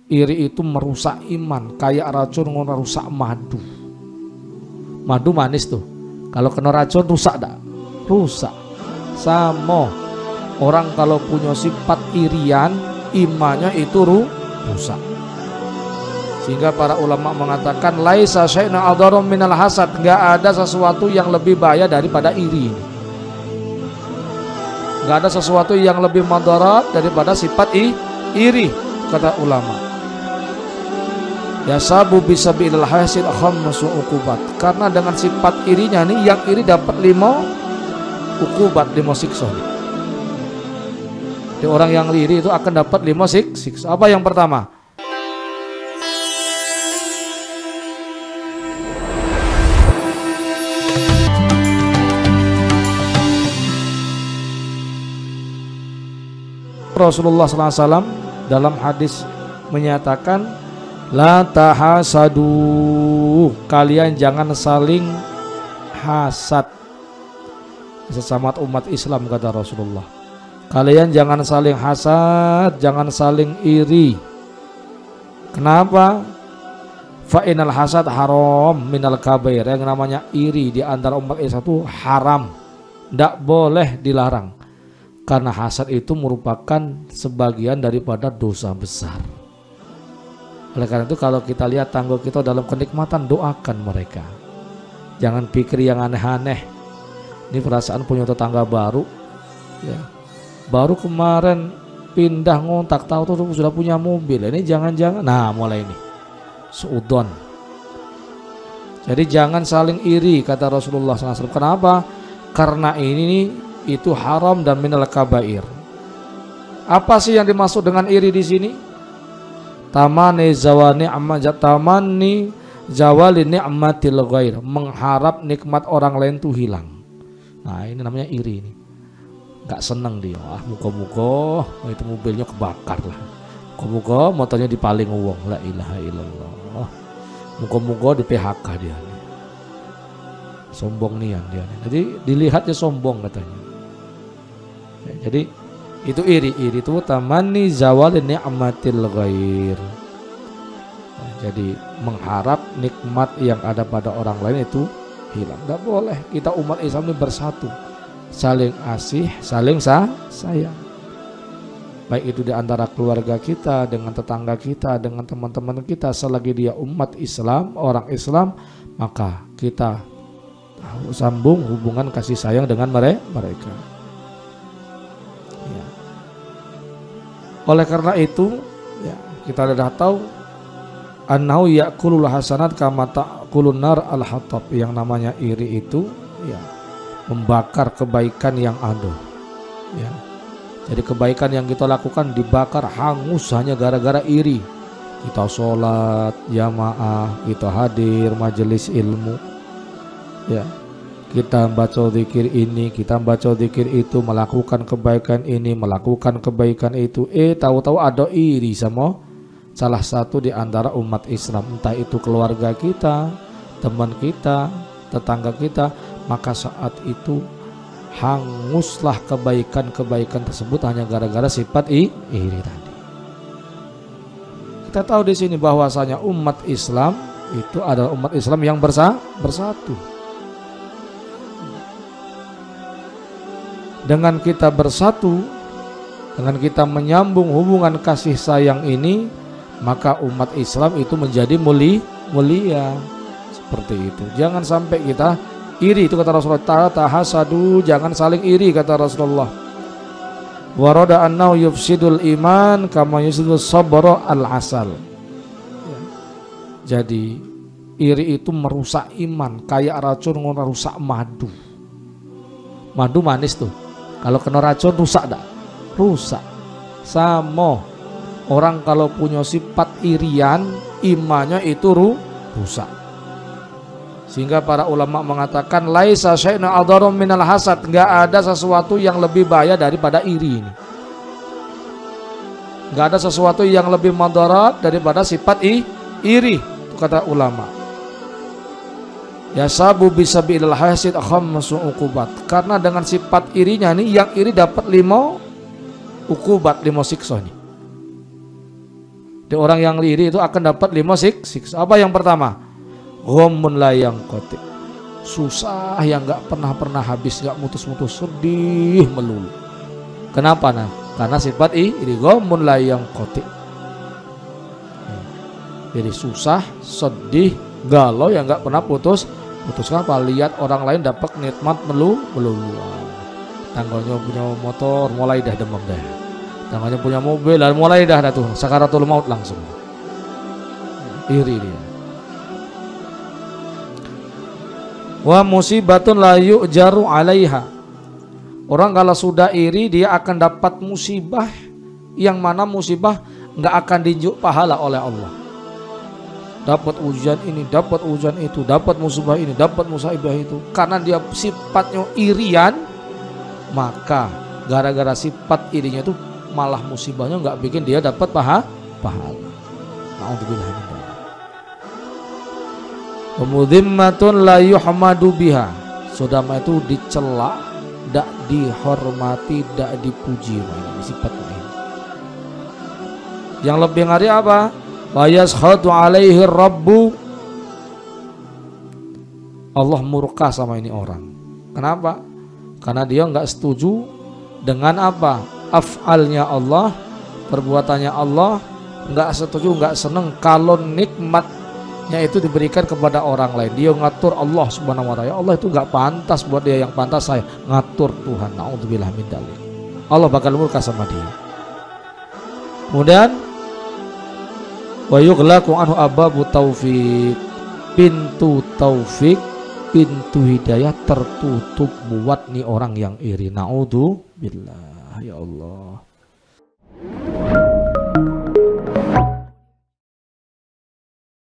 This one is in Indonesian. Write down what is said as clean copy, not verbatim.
Iri itu merusak iman, kayak racun merusak madu. Madu manis tuh, kalau kena racun rusak dak? Rusak. Sama orang kalau punya sifat irian, imannya itu rusak. Sehingga para ulama mengatakan laisa syai'un adharum minal hasad, enggak ada sesuatu yang lebih bahaya daripada iri. Enggak ada sesuatu yang lebih madarat daripada sifat iri, kata ulama. Yasabu bisabil hasid khamsu uqubat. Karena dengan sifat irinya nih, yang iri dapat 5 uqubat, 5 siksa. Di orang yang iri itu akan dapat 5 siksa. Apa yang pertama? Rasulullah SAW dalam hadis menyatakan, la tahasadu, kalian jangan saling hasad. Sesama umat Islam, kata Rasulullah, kalian jangan saling hasad, jangan saling iri. Kenapa? Fa inal hasad haram minal kabair. Yang namanya iri di antara umat Islam itu haram, tidak boleh, dilarang. Karena hasad itu merupakan sebagian daripada dosa besar. Oleh karena itu kalau kita lihat tangga kita dalam kenikmatan, doakan mereka. Jangan pikir yang aneh-aneh. Ini perasaan punya tetangga baru, ya, baru kemarin pindah ngontak, tahu tuh sudah punya mobil. Ini jangan-jangan, nah mulai ini suudon. Jadi jangan saling iri, kata Rasulullah SAW. Kenapa? Karena ini itu haram dan minal kabair. Apa sih yang dimaksud dengan iri di sini? Tamani zawani zawali ni'matil ghair, mengharap nikmat orang lain tuh hilang. Nah, ini namanya iri ini. Gak seneng dia. Muka-muka itu mobilnya kebakar lah. Muka-muka motornya dipaling uang. La ilaha illallah. Muka-muka di PHK dia. Sombong nian dia. Jadi dilihatnya sombong katanya. Jadi itu iri itu tamani zawal ni'matil ghair. Jadi mengharap nikmat yang ada pada orang lain itu hilang. Tidak boleh. Kita umat Islam ini bersatu, saling asih, saling sayang. Baik itu di antara keluarga kita, dengan tetangga kita, dengan teman-teman kita. Selagi dia umat Islam, orang Islam, maka kita sambung hubungan kasih sayang dengan mereka. Oleh karena itu, ya, kita sudah tahu annahu ya'kulul hasanat kama ta'kulun nar al-hatab. Yang namanya iri itu, ya, membakar kebaikan yang ada. Ya. Jadi kebaikan yang kita lakukan dibakar hangus hanya gara-gara iri. Kita sholat jamaah, kita hadir majelis ilmu, ya, kita baca zikir ini, kita baca zikir itu, melakukan kebaikan ini, melakukan kebaikan itu. Tahu-tahu ada iri sama salah satu di antara umat Islam, entah itu keluarga kita, teman kita, tetangga kita, maka saat itu hanguslah kebaikan-kebaikan tersebut hanya gara-gara sifat iri tadi. Kita tahu di sini bahwasanya umat Islam itu adalah umat Islam yang bersatu. Dengan kita bersatu, dengan kita menyambung hubungan kasih sayang ini, maka umat Islam itu menjadi mulia. Seperti itu. Jangan sampai kita iri, itu kata Rasulullah. Tahasadu, jangan saling iri, kata Rasulullah. Warada annahu yufsidul iman kama yufsidul sabra al-asal. Jadi iri itu merusak iman, kayak racun merusak madu. Madu manis tuh, kalau kena racun rusak dak? Rusak. Sama orang kalau punya sifat irian, imannya itu rusak. Sehingga para ulama mengatakan laisa syai'un adharum minal hasad, enggak ada sesuatu yang lebih bahaya daripada iri ini. Enggak ada sesuatu yang lebih madarat daripada sifat iri, itu kata ulama. Yasabu bisabil hasid khamsu uqubat. Karena dengan sifat irinya nih, yang iri dapat 5 uqubat, 5 siksa nih. Di orang yang iri itu akan dapat 5 siksa. Apa yang pertama? Ghammun la yanqati. Susah yang nggak pernah habis, nggak mutus-mutus, sedih melulu. Kenapa nah? Karena sifat iri. Ghammun la yanqati. Jadi susah, sedih, galau yang nggak pernah putus. Kenapa? Lihat orang lain dapat nikmat melulu. Tangganya punya motor, mulai dah demam dah. Tangganya punya mobil, dan mulai dah tuh sakaratul maut langsung. Iri dia. Wa musibatun la yu'jaru 'alaiha. Orang kalau sudah iri dia akan dapat musibah yang mana musibah nggak akan diunjuk pahala oleh Allah. Dapat ujian ini, dapat ujian itu, dapat musibah ini, dapat musibah itu. Karena dia sifatnya irian, maka gara-gara sifat irinya itu malah musibahnya nggak bikin dia dapat pahala. Na'udzubillah min dzalik. Mudhimmatun la yuhmadu biha. Sodama itu dicela, tidak dihormati, tidak dipuji. Ini sifatnya ini. Yang lebih ngeri apa? Wa yashhadu alaihi rabbu. Allah murka sama ini orang. Kenapa? Karena dia nggak setuju dengan apa? Af'alnya Allah, perbuatannya Allah, nggak setuju, nggak seneng kalau nikmatnya itu diberikan kepada orang lain. Dia ngatur Allah subhanahu wa ta'ala. Allah itu nggak pantas buat dia, yang pantas saya ngatur Tuhan. Na'udzubillah min dzalik. Allah bakal murka sama dia. Kemudian wa yughlaqu anhu ababu taufik. Pintu taufik, pintu hidayah tertutup buat nih orang yang iri. Na'udzubillah. Ya Allah.